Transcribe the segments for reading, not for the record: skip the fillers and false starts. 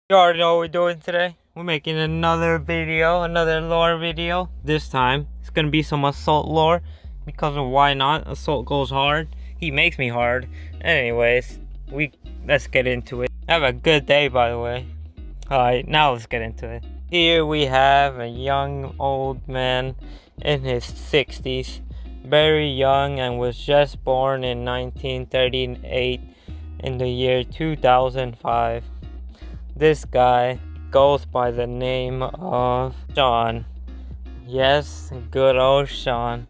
You already know what we're doing today. We're making another video, another lore video. This time, it's gonna be some assault lore. Because of why not? Assault goes hard. He makes me hard. Anyways, let's get into it. Have a good day, by the way. Alright, now let's get into it. Here we have a young old man in his 60s. Very young and was just born in 1938 in the year 2005. This guy goes by the name of Sean. Yes, good old Sean.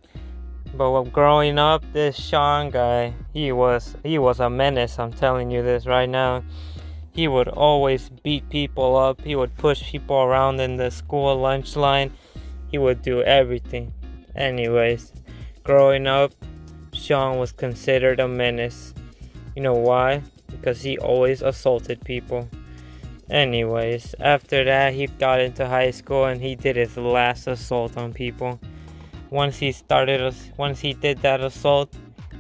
But when growing up, this Sean guy, he was a menace. I'm telling you this right now. He would always beat people up. He would push people around in the school lunch line. He would do everything. Anyways, growing up, Sean was considered a menace. You know why? Because he always assaulted people. Anyways, after that, he got into high school and he did his last assault on people. Once he did that assault,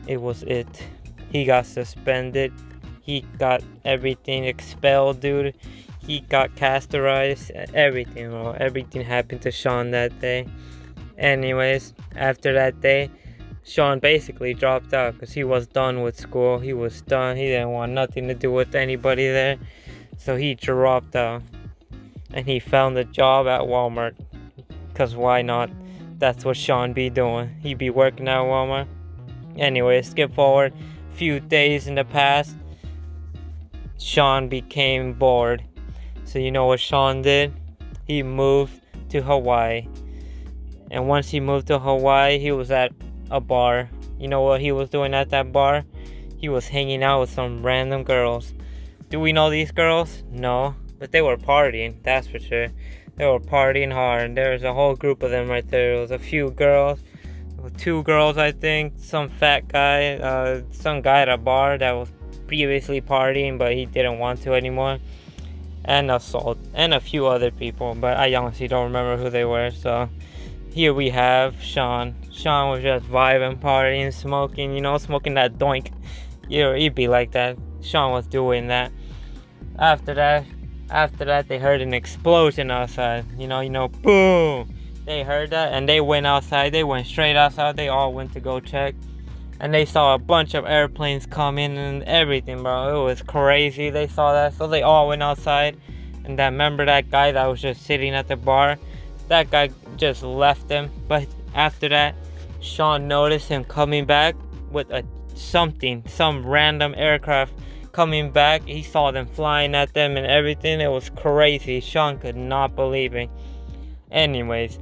it was it. He got suspended. He got everything expelled, dude. He got castorized. Everything, bro. Everything happened to Sean that day. Anyways, after that day, Sean basically dropped out because he was done with school. He was done. He didn't want nothing to do with anybody there. So he dropped out and he found a job at Walmart. Because why not? That's what Sean be doing. He be working at Walmart. Anyway, skip forward a few days in the past. Sean became bored. So you know what Sean did? He moved to Hawaii. And once he moved to Hawaii, he was at a bar. You know what he was doing at that bar? He was hanging out with some random girls. Do we know these girls? No. But they were partying, that's for sure. They were partying hard. There was a whole group of them right there. There was a few girls. 2 girls, I think. Some fat guy. Some guy at a bar that was previously partying, but he didn't want to anymore. And assault. And a few other people. But I honestly don't remember who they were. So here we have Sean. Sean was just vibing, partying, smoking. You know, smoking that doink. He'd be like that. Sean was doing that. After that, they heard an explosion outside. You know, boom. They heard that and they went outside. They went straight outside. They all went to go check. And they saw a bunch of airplanes come in and everything, bro. It was crazy. They saw that. So they all went outside. And remember that guy that was just sitting at the bar? That guy just left them. But after that, Sean noticed him coming back with some random aircraft coming back. He saw them flying at them and everything. It was crazy. Sean could not believe it. Anyways,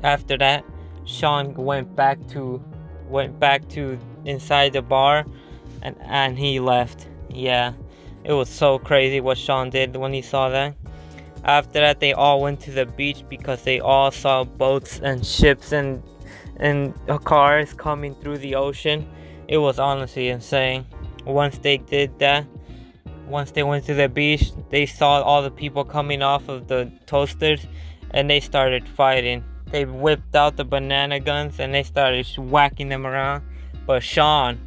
after that, Sean went back to inside the bar and he left. Yeah, it was so crazy what Sean did when he saw that. After that, they all went to the beach because they all saw boats and ships and cars coming through the ocean. It was honestly insane. Once they did that, once they went to the beach, they saw all the people coming off of the toasters and they started fighting. They whipped out the banana guns and they started whacking them around. But Sean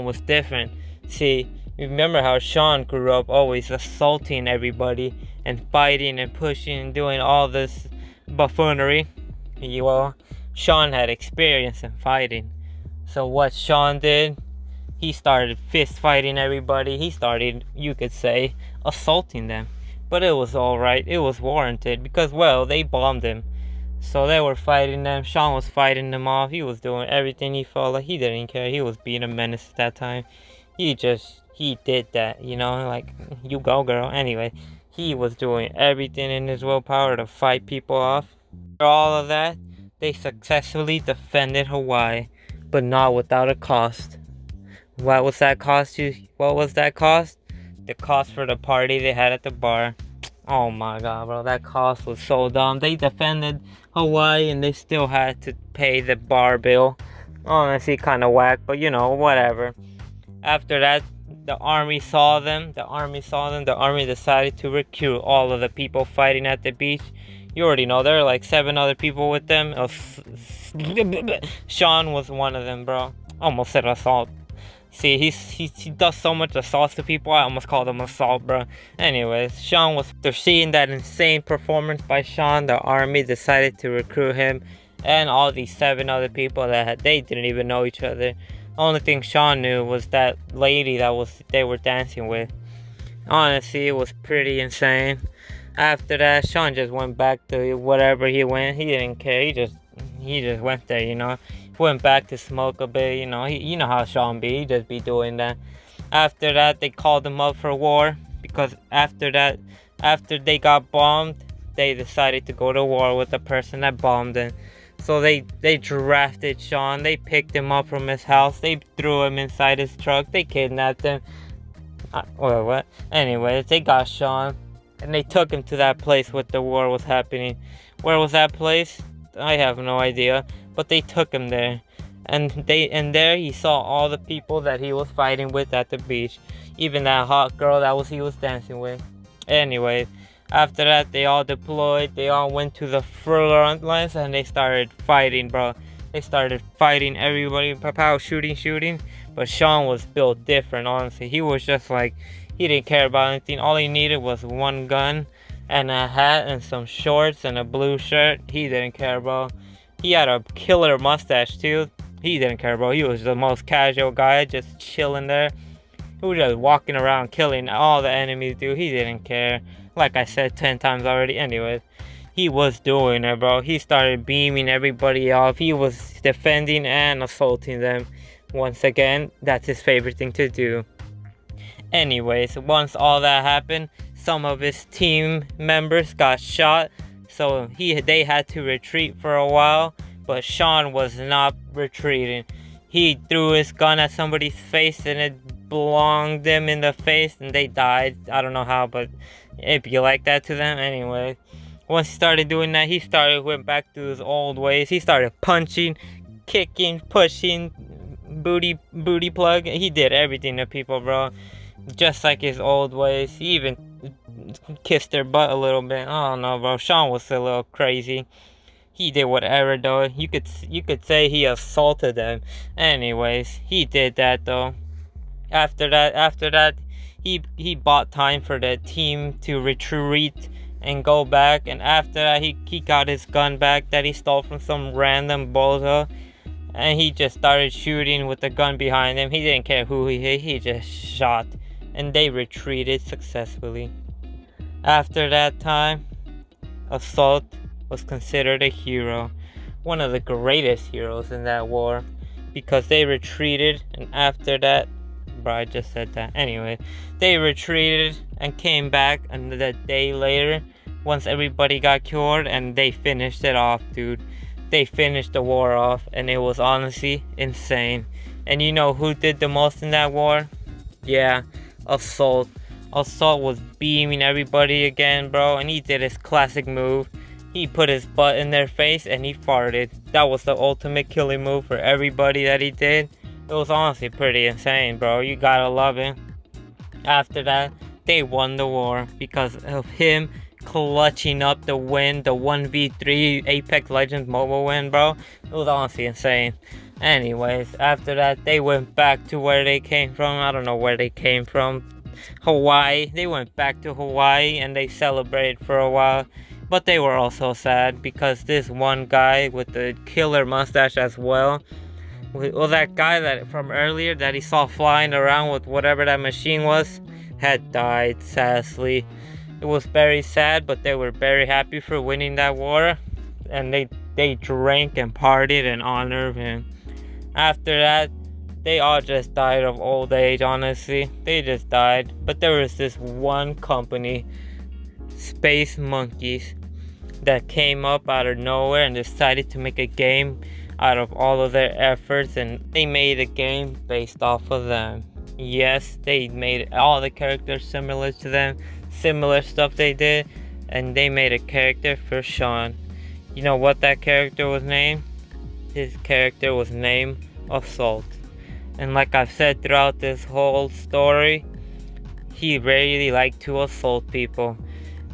was different. See, remember how Sean grew up always assaulting everybody and fighting and pushing and doing all this buffoonery. Well, Sean had experience in fighting. So what Sean did, he started fist fighting everybody. He started, you could say, assaulting them. But it was alright. It was warranted because, well, they bombed him. So they were fighting them. Sean was fighting them off. He was doing everything he felt like. He didn't care. He was being a menace at that time. He did that, you know, like, you go, girl. Anyway, he was doing everything in his willpower to fight people off. For all of that, they successfully defended Hawaii, but not without a cost. What was that cost? What was that cost? The cost for the party they had at the bar. Oh my god, bro. That cost was so dumb. They defended Hawaii and they still had to pay the bar bill. Honestly, kind of whack, but you know, whatever. After that, the army saw them. The army decided to recruit all of the people fighting at the beach. You already know, there are like 7 other people with them. Sean was one of them, bro. Almost said assault. See, he does so much assaults to people, I almost called him assault, bro. Anyways, Sean was, after seeing that insane performance by Sean, the army decided to recruit him and all these 7 other people that they didn't even know each other. The only thing Sean knew was that lady that they were dancing with. Honestly, it was pretty insane. After that, Sean just went back to whatever he went. He didn't care. He just went there, you know. Went back to smoke a bit, you know. You know how Sean be. He just be doing that. After that, they called him up for war because after they got bombed, they decided to go to war with the person that bombed them. So they drafted Sean. They picked him up from his house. They threw him inside his truck. They kidnapped him. Well, what? Anyways, they got Sean and they took him to that place where the war was happening. Where was that place? I have no idea. But they took him there. And there he saw all the people that he was fighting with at the beach. Even that hot girl that he was dancing with. Anyways, after that, they all deployed. They all went to the front lines and they started fighting, bro. They started fighting everybody, pow, shooting. But Sean was built different, honestly. He was just like, he didn't care about anything. All he needed was one gun and a hat and some shorts and a blue shirt. He didn't care, bro. He had a killer mustache too. He didn't care, bro. He was the most casual guy, just chilling there. He was just walking around killing all the enemies, dude. He didn't care. Like I said 10 times already. Anyways, he was doing it, bro. He started beaming everybody off. He was defending and assaulting them. Once again, that's his favorite thing to do. Anyways, once all that happened, some of his team members got shot. So they had to retreat for a while. But Sean was not retreating. He threw his gun at somebody's face and it belonged them in the face and they died. I don't know how, but it'd be like that to them anyway. Once he started doing that, went back to his old ways. He started punching, kicking, pushing, booty plug. He did everything to people, bro. Just like his old ways. He even kissed their butt a little bit. I don't know, bro. Sean was a little crazy. He did whatever, though. You could say he assaulted them. Anyways, he did that, though. After that, he bought time for the team to retreat and go back. And after that, he got his gun back that he stole from some random bozo. And he just started shooting with the gun behind him. He didn't care who he hit. He just shot. And they retreated successfully. After that time, Assault was considered a hero, one of the greatest heroes in that war, because they retreated. And after that, bro, I just said that. Anyway, they retreated and came back another day later once everybody got cured, and they finished it off, dude. They finished the war off, and it was honestly insane. And you know who did the most in that war? Yeah, Assault. Assault was beaming everybody again, bro, and he did his classic move. He put his butt in their face and he farted. That was the ultimate killing move for everybody that he did. It was honestly pretty insane, bro. You gotta love it. After that, they won the war because of him clutching up the win, the 1v3 Apex Legends mobile win, bro. It was honestly insane. Anyways, after that, they went back to where they came from. I don't know where they came from. Hawaii. They went back to Hawaii and they celebrated for a while. But they were also sad because this one guy with the killer mustache as well, that guy that from earlier that he saw flying around with whatever that machine was, had died, sadly. It was very sad, but they were very happy for winning that war. And they drank and partied in honor of him. After that, they all just died of old age, honestly. They just died. But there was this one company, Space Monkeys, that came up out of nowhere and decided to make a game out of all of their efforts, and they made a game based off of them. Yes, they made all the characters similar to them, similar stuff they did, and they made a character for Sean. You know what that character was named? His character was named Assault. And like I've said throughout this whole story, he really liked to assault people.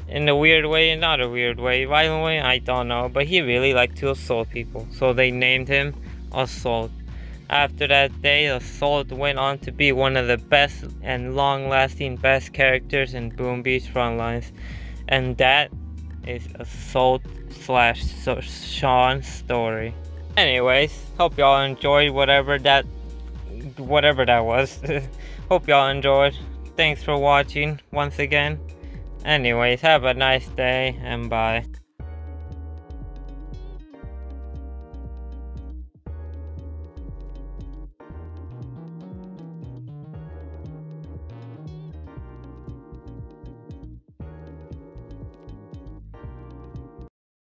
In a weird way and not a weird way. Violent way, I don't know. But he really liked to assault people. So they named him Assault. After that day, Assault went on to be one of the best and long-lasting best characters in Boom Beach Frontlines. And that is Assault slash Sean's story. Anyways, hope y'all enjoyed whatever that was. Hope y'all enjoyed. Thanks for watching once again. Anyways, have a nice day and bye.